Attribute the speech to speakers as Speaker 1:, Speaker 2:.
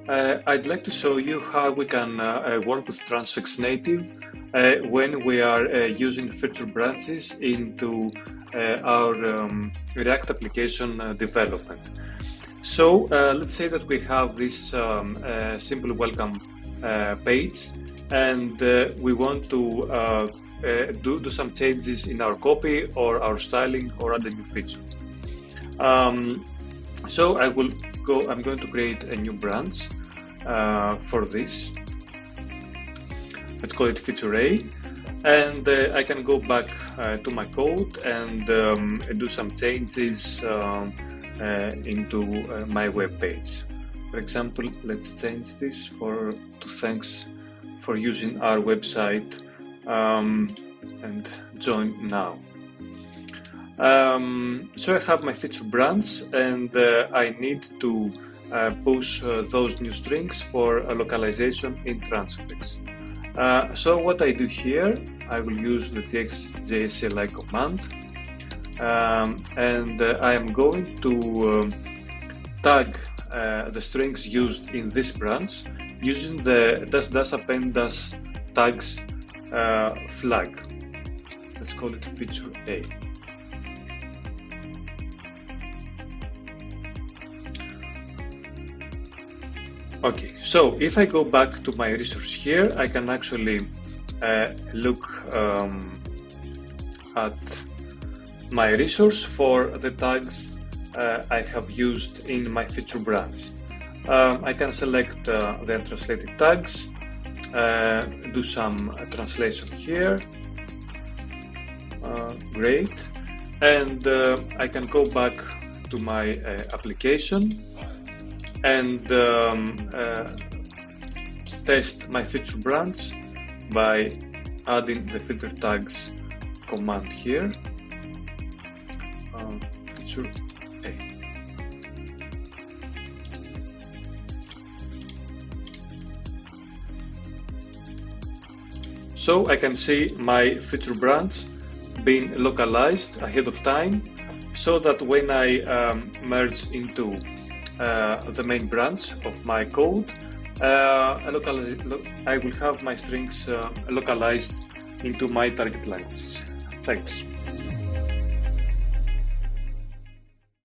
Speaker 1: I'd like to show you how we can work with Transifex Native when we are using feature branches into our React application development. So let's say that we have this simple welcome page, and we want to do some changes in our copy or our styling or add a new feature. So I'm going to create a new branch for this. Let's call it feature A, and I can go back to my code and do some changes into my web page. For example, let's change this to thanks for using our website and join now. So I have my feature branch, and I need to push those new strings for a localization in Transifex. So what I do here, I will use the txjsli command, and I am going to tag the strings used in this branch using the --append tags flag. Let's call it feature A. Okay, so if I go back to my resource here, I can actually look at my resource for the tags I have used in my feature branch. I can select the untranslated tags, do some translation here, great, and I can go back to my application and test my feature branch by adding the filter tags command here, feature A. So I can see my feature branch being localized ahead of time, so that when I merge into the main branch of my code, I will have my strings localized into my target languages. Thanks.